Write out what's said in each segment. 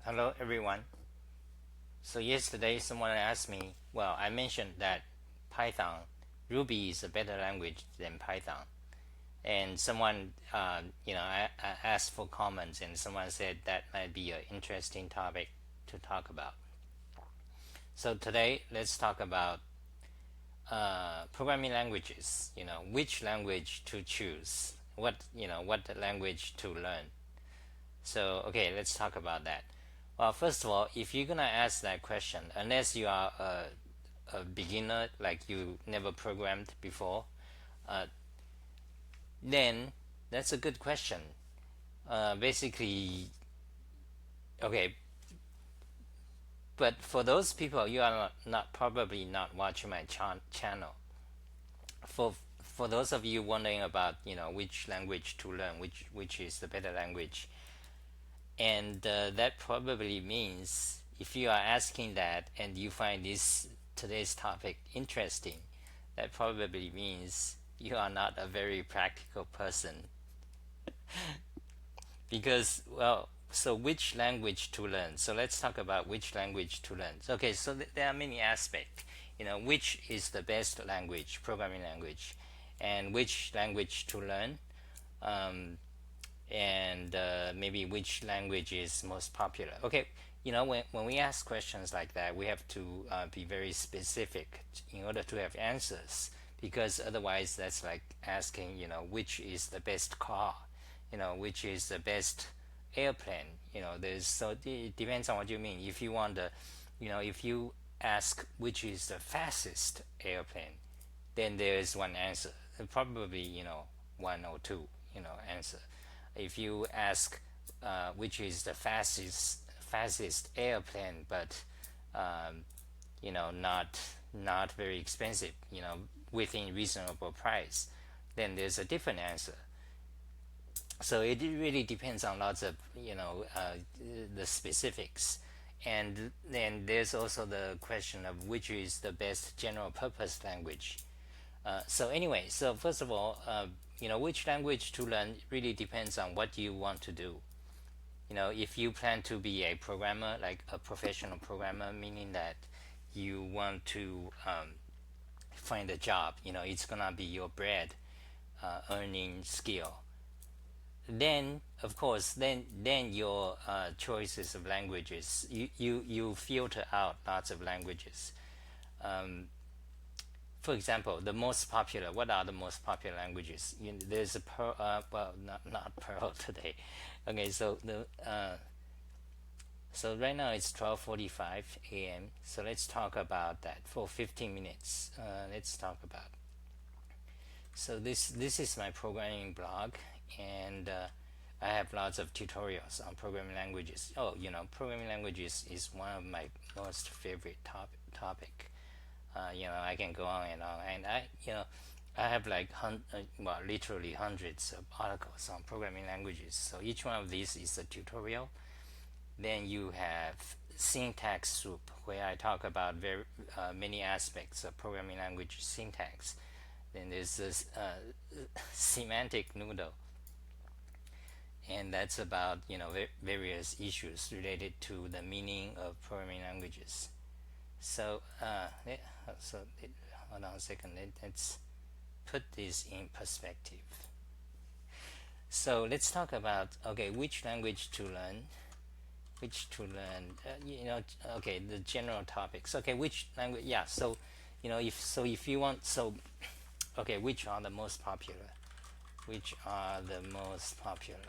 Hello everyone. So yesterday someone asked me, well, I mentioned that Python, Ruby is a better language than Python. And someone, I asked for comments and someone said that might be an interesting topic to talk about. So today let's talk about programming languages, which language to choose, what language to learn. So, okay, let's talk about that. Well, first of all, if you're gonna ask that question, unless you are a beginner, like you never programmed before, uh, then that's a good question. Basically, okay, but for those people, you are not probably not watching my channel. For for those of you wondering about which language to learn, which is the better language, and that probably means if you are asking that and you find this today's topic interesting, that probably means you are not a very practical person. Because, well, so which language to learn? So let's talk about which language to learn. Okay, so there are many aspects. Which is the best language, programming language, and which language to learn, um, and maybe which language is most popular. Okay, when we ask questions like that, we have to be very specific in order to have answers, because otherwise that's like asking, which is the best car, which is the best airplane. There's so it depends on what you mean. If you want the, if you ask which is the fastest airplane, then there is one answer. Probably, one or two, answer. If you ask which is the fastest airplane, but not very expensive, within reasonable price, then there's a different answer. So it really depends on lots of the specifics. And then there's also the question of which is the best general purpose language. So anyway, so first of all, which language to learn really depends on what you want to do. If you plan to be a programmer, like a professional programmer, meaning that you want to find a job, it's gonna be your bread earning skill. Then, of course, then your choices of languages, you filter out lots of languages. For example, the most popular. What are the most popular languages? There's a Perl. Well, not Perl today. Okay, so right now it's 12:45 a.m. So let's talk about that for 15 minutes. Let's talk about. So this is my programming blog, and I have lots of tutorials on programming languages. Oh, programming languages is one of my most favorite topic. I can go on and on, and I have like well, literally hundreds of articles on programming languages. So each one of these is a tutorial. Then you have syntax soup, where I talk about very many aspects of programming language syntax. Then there's this semantic noodle, and that's about various issues related to the meaning of programming languages. So, hold on a second. Let's put this in perspective. So let's talk about, okay, which language to learn. Which to learn. Okay, the general topics. Okay, which language? Yeah. So, if you want, okay, which are the most popular? Which are the most popular?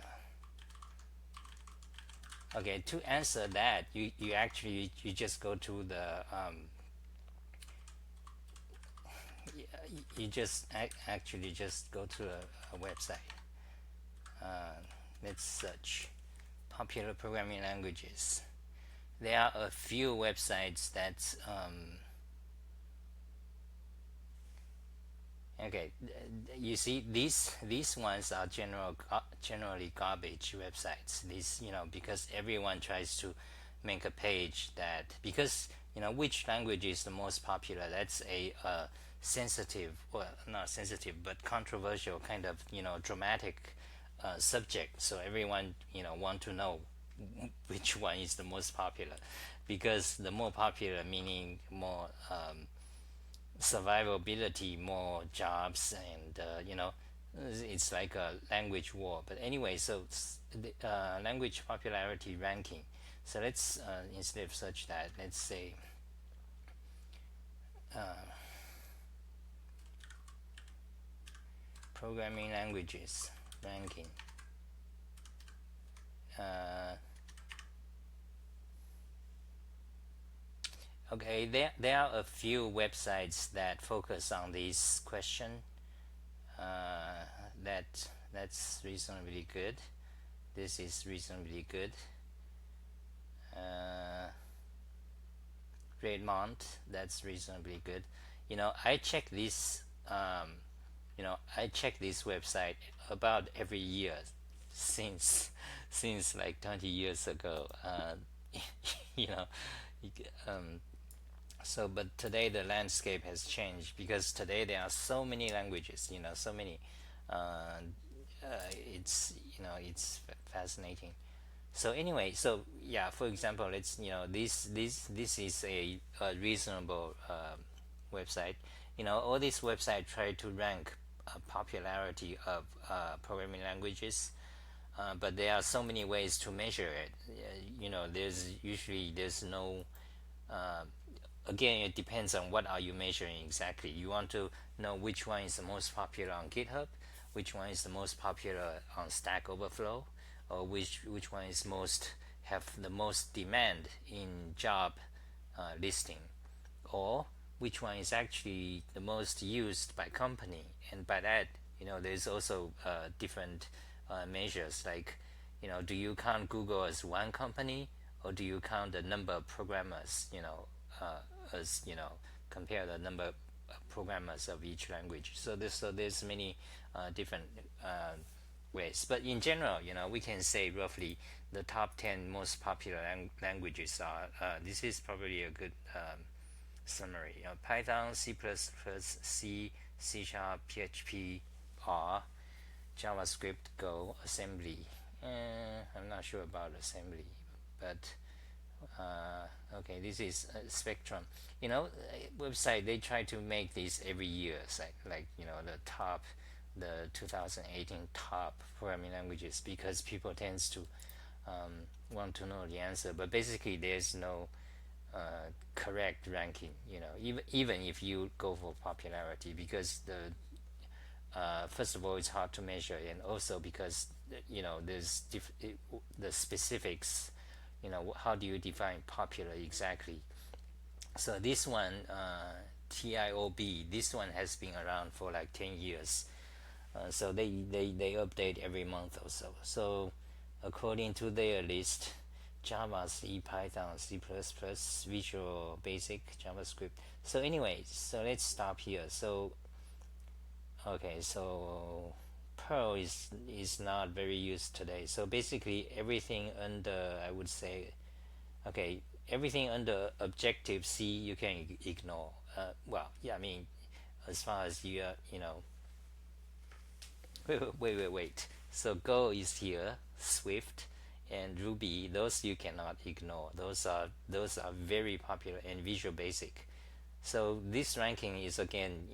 Okay, to answer that, you actually you just go to the you just actually just go to a website. Let's search popular programming languages. There are a few websites that okay, you see these ones are generally garbage websites. These, because everyone tries to make a page that, because which language is the most popular, that's a sensitive, well, not sensitive but controversial kind of dramatic subject. So everyone want to know which one is the most popular, because the more popular meaning more survivability, more jobs, and it's like a language war. But anyway, so the language popularity ranking. So let's instead of search that, let's say programming languages ranking. Okay, there are a few websites that focus on this question. That's reasonably good. This is reasonably good. Redmond, that's reasonably good. I check this. I check this website about every year since like 20 years ago. You know, so but today the landscape has changed, because today there are so many languages. So many. Uh, it's fascinating. So anyway, so yeah, for example, let's this is a reasonable website. All these websites try to rank popularity of programming languages, but there are so many ways to measure it. There's no again, it depends on what are you measuring exactly. You want to know which one is the most popular on GitHub, which one is the most popular on Stack Overflow, or which one is most have the most demand in job listing, or which one is actually the most used by company. And by that, there's also different measures, like, do you count Google as one company, or do you count the number of programmers, as compare the number of programmers of each language. So there's many different ways, but in general, we can say roughly the top 10 most popular languages are, this is probably a good summary. Python, C++, C, C Sharp, PHP, R, JavaScript, Go, assembly. I'm not sure about assembly, but okay, this is Spectrum. Website, they try to make this every year, like the top, the 2018 top programming languages, because people tends to want to know the answer. But basically, there's no correct ranking. Even if you go for popularity, because first of all, it's hard to measure, and also because there's the specifics. How do you define popular exactly? So this one, TIOB, this one has been around for like 10 years. So they update every month or so. So according to their list, Java, C, Python, C++, Visual Basic, JavaScript. So anyway, so let's stop here. So okay, so Perl is not very used today. So basically everything under, I would say, okay, everything under Objective C you can ignore. Well, yeah, I mean, as far as wait. So Go is here, Swift, and Ruby. Those you cannot ignore. Those are very popular, and Visual Basic. So this ranking is, again,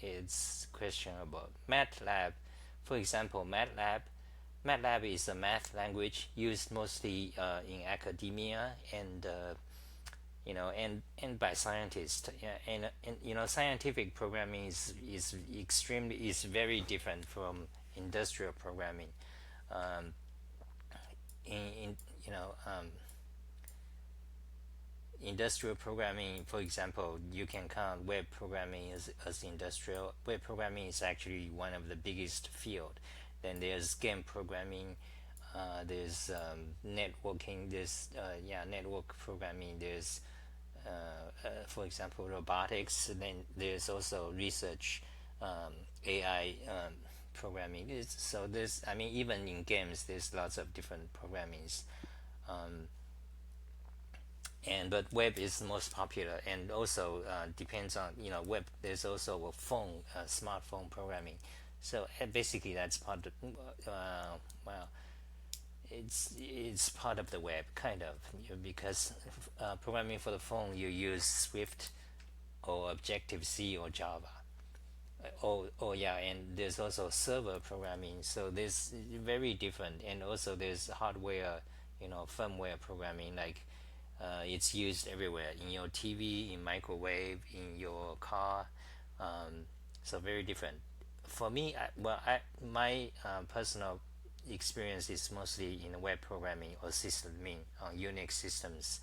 it's questionable. MATLAB, for example, MATLAB is a math language used mostly in academia, and and by scientists. Yeah, and scientific programming is very different from industrial programming. Um, in industrial programming, for example, you can count web programming as industrial. Web programming is actually one of the biggest field. Then there's game programming, there's networking, there's network programming, there's for example, robotics. Then there's also research, AI programming. So there's, I mean, even in games, there's lots of different programmings. Um, and but web is the most popular, and also depends on web. There's also a phone, smartphone programming. So basically, that's part of, well, it's part of the web, kind of, because programming for the phone you use Swift or Objective C or Java. Oh yeah, and there's also server programming, so there's very different, and also there's hardware, firmware programming, like it's used everywhere in your TV, in microwave, in your car, so very different. For me, my personal experience is mostly in web programming or sysadmin on Unix systems.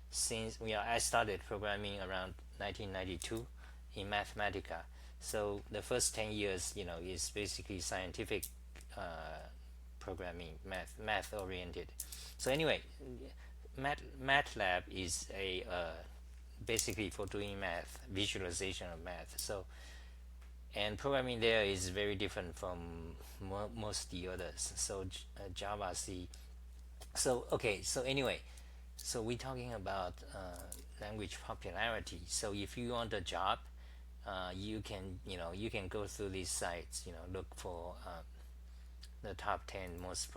Since I started programming around 1992 in Mathematica. So the first 10 years, is basically scientific programming, math oriented. So anyway, MATLAB is a basically for doing math, visualization of math. So, and programming there is very different from most the others. So Java, C. So okay. So anyway, so we're talking about language popularity. So if you want a job, you can go through these sites, look for the top 10 most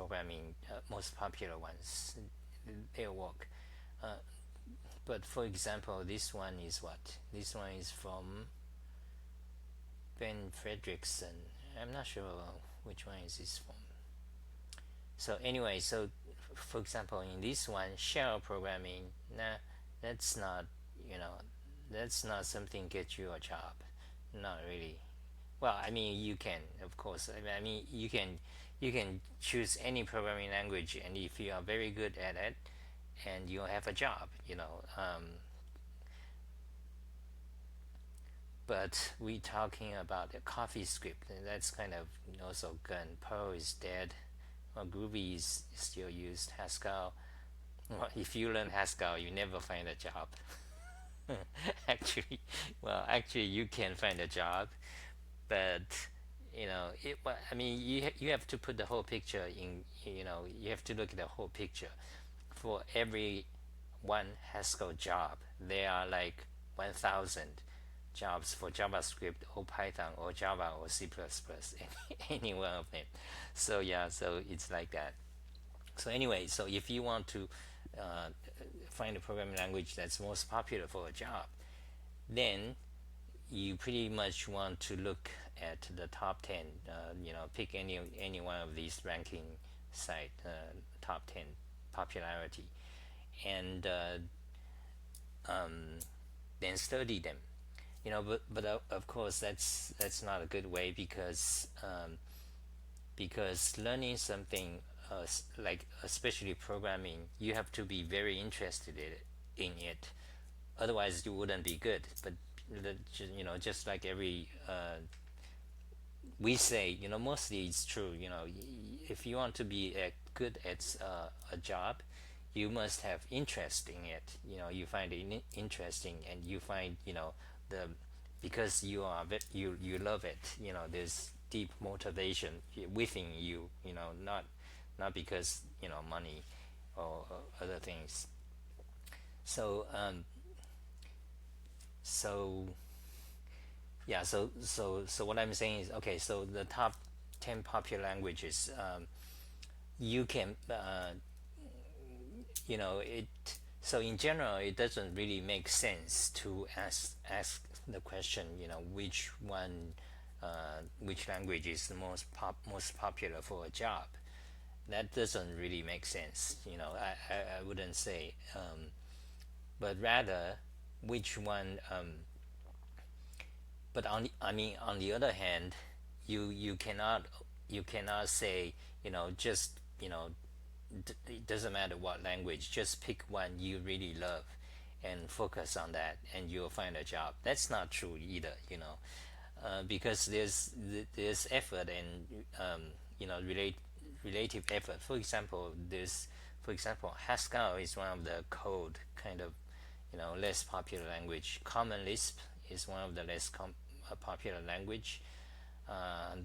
popular ones. They'll work. But for example, this one is what? This one is from Ben Fredrickson. I'm not sure which one is this from. So anyway, so for example, in this one, shell programming, nah, that's not, you know, that's not something get you a job. Not really. Well, I mean, you can, of course. I mean, you can choose any programming language, and if you are very good at it, and you have a job, but we talking about a coffee script, and that's kind of also gone. Perl is dead. Well, Groovy is still used. Haskell. Well, if you learn Haskell, you never find a job. Actually, you can find a job, but I mean, you have to put the whole picture in. You have to look at the whole picture. For every one Haskell job, there are like 1,000 jobs for JavaScript or Python or Java or C++, any one of them. So yeah, so it's like that. So anyway, so if you want to uh, find a programming language that's most popular for a job, then you pretty much want to look at the top 10. Pick any one of these ranking site, top 10 popularity, and then study them. But of course that's not a good way, because learning something, like especially programming, you have to be very interested in it. Otherwise, you wouldn't be good. But just like every we say, mostly it's true. If you want to be good at a job, you must have interest in it. You find it interesting, and you find the because you love it. There's deep motivation within you. Not because money or other things. So so yeah, so what I'm saying is, okay, so the top 10 popular languages, you can it so in general, it doesn't really make sense to ask the question, which language is the most popular for a job. That doesn't really make sense. I wouldn't say, but rather which one. But on the other hand, you cannot say, just it doesn't matter what language, just pick one you really love and focus on that, and you'll find a job. That's not true either. Because there's effort and relative effort. For example, Haskell is one of the code kind of less popular language. Common Lisp is one of the less popular language. uh,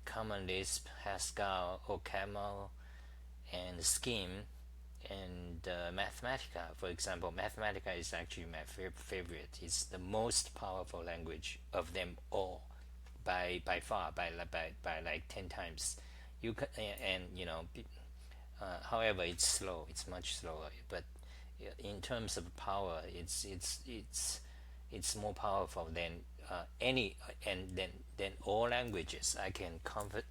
Common Lisp, Haskell, OCaml, and Scheme, and Mathematica. For example, Mathematica is actually my favorite. It's the most powerful language of them all, by far, by like 10 times. You can, and However, it's slow. It's much slower. But in terms of power, it's more powerful than any and than all languages. I can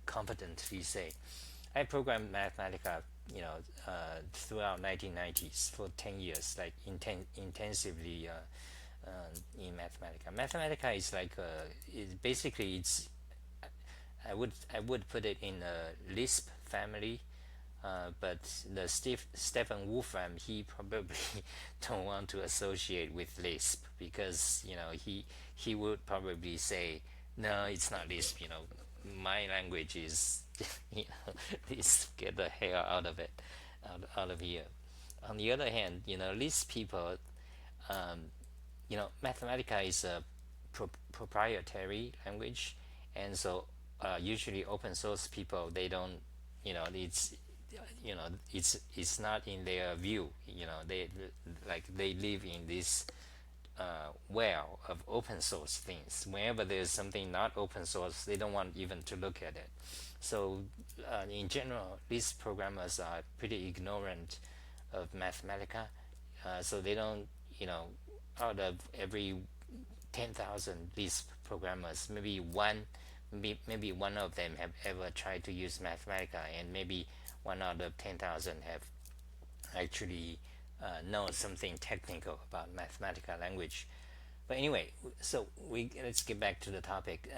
confidently say. I programmed Mathematica, you know, throughout 1990s for 10 years, like intensively in Mathematica. Mathematica is like basically it's I would put it in a Lisp family, but the Stephen Wolfram, he probably don't want to associate with Lisp because he would probably say no, it's not Lisp. My language is Lisp. Get the hell out of it, out of here. On the other hand, Lisp people, Mathematica is a proprietary language, and so usually open source people, they don't, it's not in their view. They live in this well of open source things. Whenever there's something not open source, they don't want even to look at it. So in general, these programmers are pretty ignorant of Mathematica. So they don't, out of every 10,000 Lisp programmers, maybe one of them have ever tried to use Mathematica, and maybe one out of 10,000 have actually know something technical about Mathematica language. But anyway, so let's get back to the topic.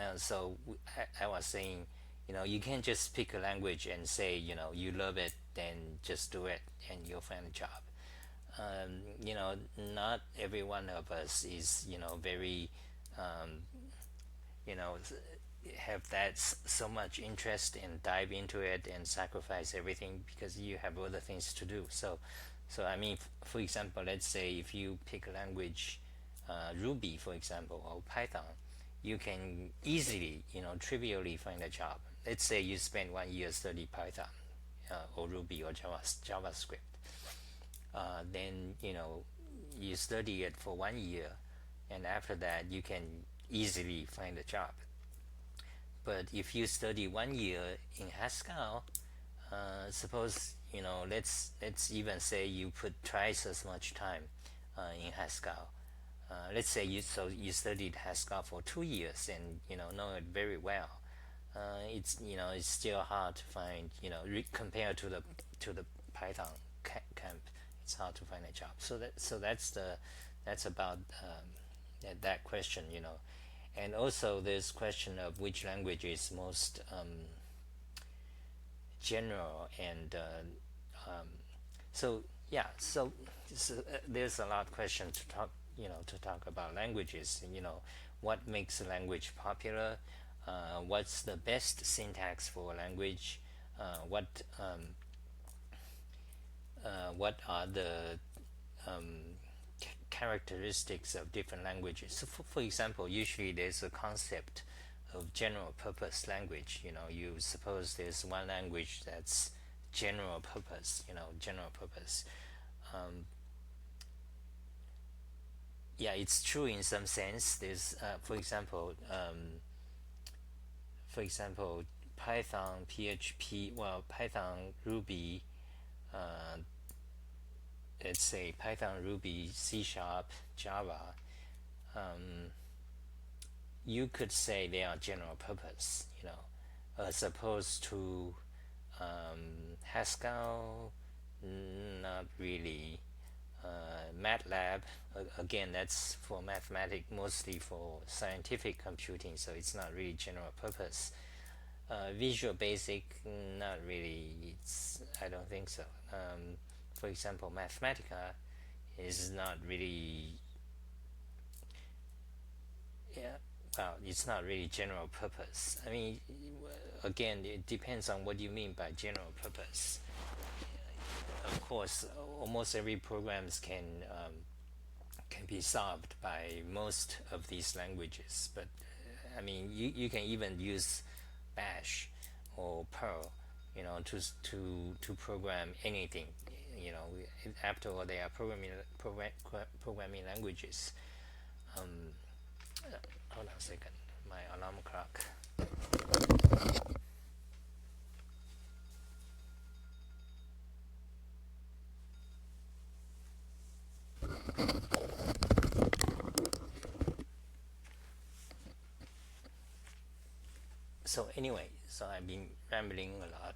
I was saying, you can't just pick a language and say, you love it, then just do it, and you'll find a job. Not every one of us is, very, you know, have that so much interest and dive into it and sacrifice everything because you have other things to do. So I mean, for example, let's say if you pick a language, Ruby, for example, or Python, you can easily, trivially find a job. Let's say you spend 1 year study Python, or Ruby or JavaScript. Then you study it for 1 year, and after that you can easily find a job. But if you study 1 year in Haskell, suppose let's even say you put twice as much time in Haskell. Let's say you studied Haskell for 2 years and know it very well. It's still hard to find, compared to the Python camp, it's hard to find a job. That's about that question. And also there's question of which language is most general, and so yeah, there's a lot of questions to talk about languages. What makes a language popular, what's the best syntax for a language, what are the characteristics of different languages. So for example, usually there's a concept of general purpose language. You suppose there's one language that's general purpose. Yeah, it's true in some sense. There's for example, Python, PHP, well, Python, Ruby, let's say Python, Ruby, C#, Java, you could say they are general purpose, as opposed to Haskell, not really. MATLAB, again, that's for mathematics, mostly for scientific computing, so it's not really general purpose. Visual Basic, not really. I don't think so. For example, Mathematica is not really. Yeah, well, it's not really general purpose. I mean, again, it depends on what you mean by general purpose. Of course, almost every programs can be solved by most of these languages, but I mean, you can even use Bash or Perl, to program anything. After all, they are programming languages. Hold on a second, my alarm clock. So anyway, so I've been rambling a lot.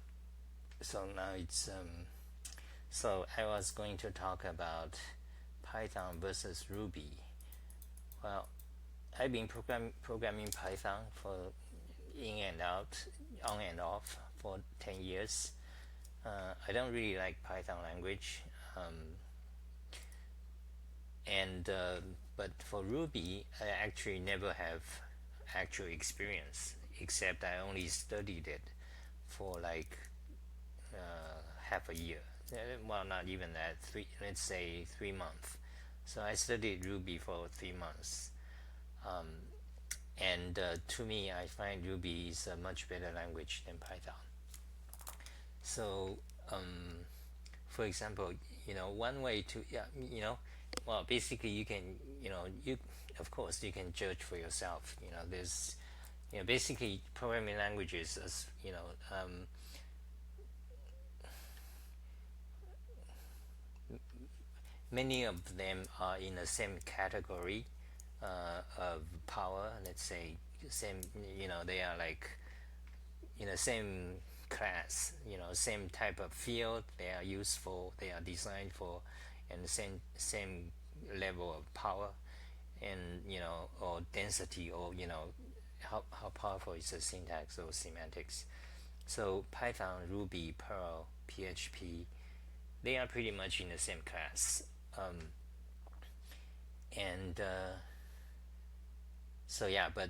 So now it's so I was going to talk about Python versus Ruby. Well, I've been programming Python for in and out, on and off for 10 years. I don't really like Python language, and but for Ruby, I actually never have actual experience, except I only studied it for like half a year. Well, not even that. Let's say 3 months. So I studied Ruby for 3 months, and to me, I find Ruby is a much better language than Python. So, for example, one way to well, basically you can you of course you can judge for yourself. There's basically programming languages as many of them are in the same category of power. Let's say same, they are like in the same class, same type of field they are used for, they are designed for, and the same level of power, and or density, or how powerful is the syntax or semantics. So Python, Ruby, Perl, PHP, they are pretty much in the same class. And so yeah, but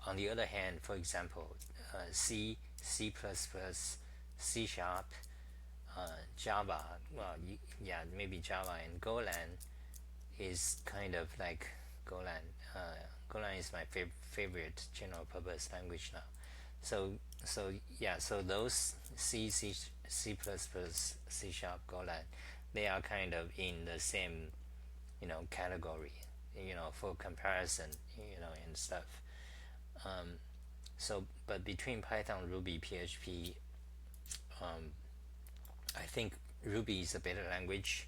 on the other hand, for example, C, C++, C sharp, Java, well, yeah, maybe Java, and Golang is kind of like Golang. Golang is my favorite general purpose language now. So yeah, so those C++, C sharp, Golang, they are kind of in the same category, for comparison, and stuff. So, but between Python, Ruby, PHP, I think Ruby is a better language.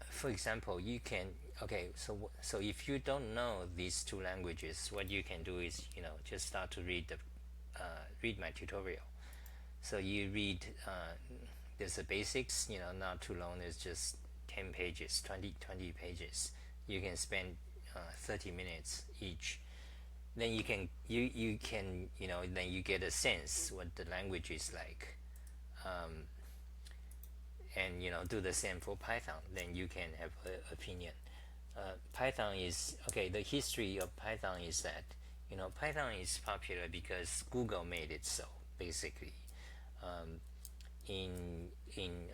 For example, you can, okay, so if you don't know these two languages, what you can do is just start to read my tutorial. So you read, there's the basics, not too long. It's just 10 pages, 20 pages. You can spend 30 minutes each. Then you can then you get a sense what the language is like, and do the same for Python. Then you can have an opinion. Python is okay. The history of Python is that Python is popular because Google made it so. Basically, in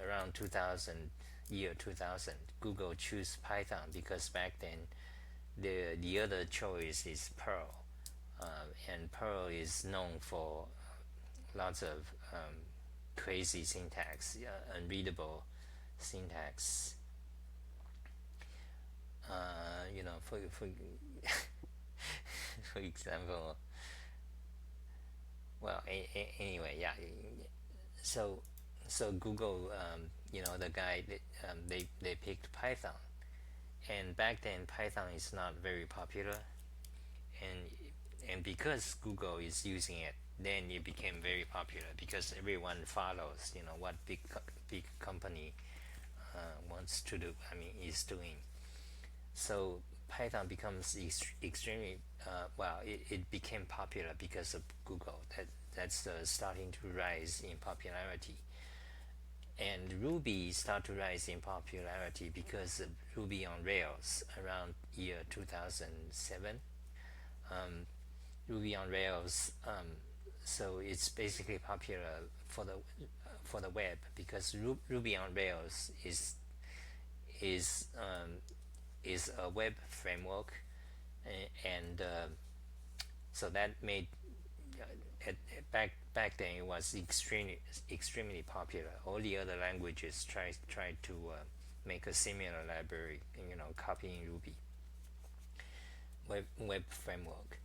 around 2000, Google chose Python because back then the other choice is Perl, and Perl is known for lots of crazy syntax, unreadable syntax. For for example, well, anyway, yeah. So Google, the guy that they picked Python, and back then Python is not very popular, and because Google is using it, then it became very popular because everyone follows what big company wants to do, I mean is doing. So Python becomes extremely well, it became popular because of Google. That's starting to rise in popularity. And Ruby started to rise in popularity because of Ruby on Rails around year 2007. Ruby on Rails, so it's basically popular for the web because Ruby on Rails is a web framework, and so that made back then it was extremely popular. All the other languages tried to make a similar library, copying Ruby web framework.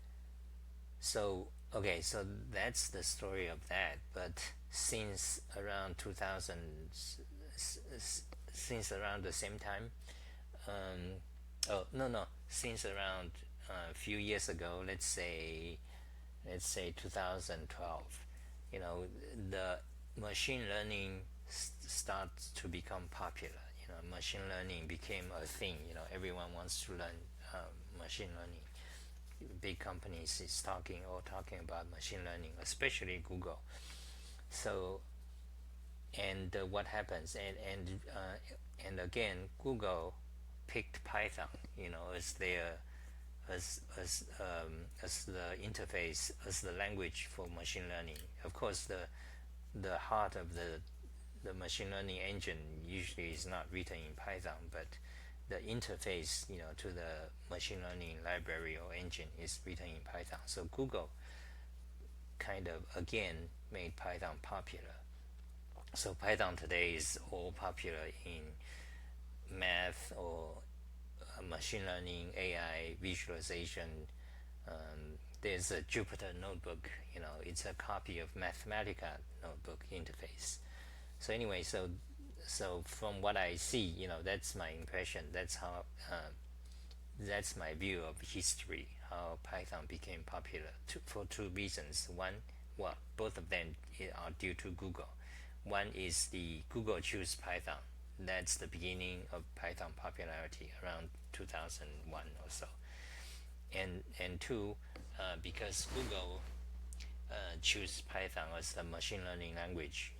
So okay, so that's the story of that. But since around 2000, since around the same time, oh no, since around a few years ago, let's say 2012, the machine learning starts to become popular. Machine learning became a thing. Everyone wants to learn machine learning. Big companies is talking about machine learning, especially Google. So, and what happens? And again, Google picked Python, as the interface, as the language for machine learning. Of course, the heart of the machine learning engine usually is not written in Python, but the interface, to the machine learning library or engine is written in Python. So Google kind of again made Python popular. So Python today is all popular in math or machine learning, AI, visualization. There's a Jupyter notebook, it's a copy of Mathematica notebook interface. So anyway, so from what I see, that's my impression. That's my view of history, how Python became popular, for two reasons. One, well, both of them are due to Google. One is the Google choose Python. That's the beginning of Python popularity around 2001 or so. And two, because Google choose Python as the machine learning language,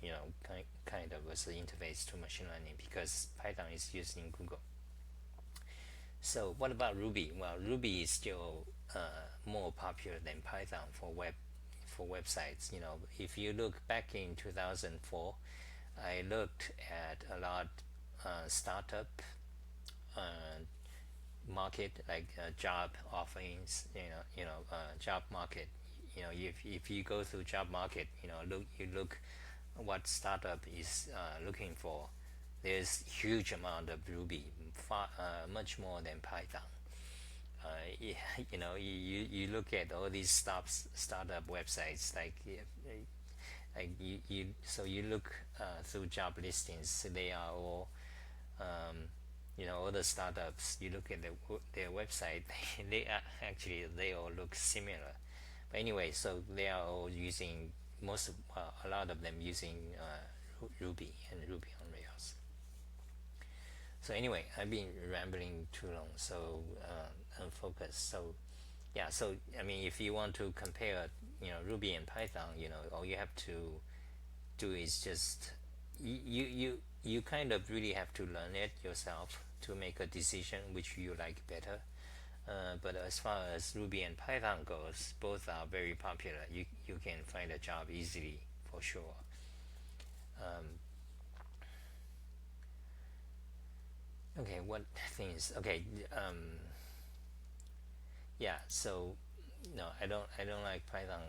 kind of as the interface to machine learning, because Python is used in Google. So what about Ruby? Well, Ruby is still more popular than Python for websites. If you look back in 2004, I looked at a lot startup uh, market, like job offerings, job market. If you go through job market, look what startup is looking for. There's huge amount of Ruby, much more than Python. You look at all these startup websites, you look through job listings. They are all all the startups. You look at their website, they all look similar. But anyway, so they are all using a lot of them using Ruby and Ruby on Rails. So anyway, I've been rambling too long, so unfocused. So yeah, so I mean, if you want to compare, Ruby and Python, all you have to do is just you kind of really have to learn it yourself to make a decision which you like better. But as far as Ruby and Python goes, both are very popular. You can find a job easily, for sure. Okay, what things? Okay, yeah. So no, I don't like Python.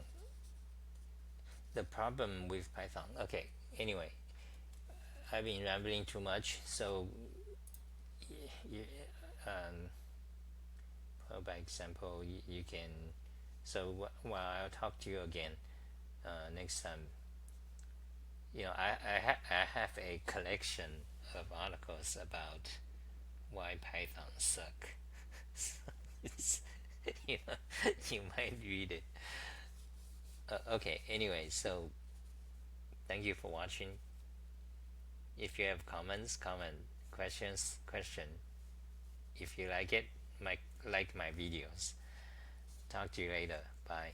The problem with Python. Okay, anyway, I've been rambling too much. So y- by example, you can. So well, I'll talk to you again next time. I have a collection of articles about why Python suck. So it's, you you might read it. Okay. Anyway, so thank you for watching. If you have comments, question. If you like it, like my videos. Talk to you later. Bye.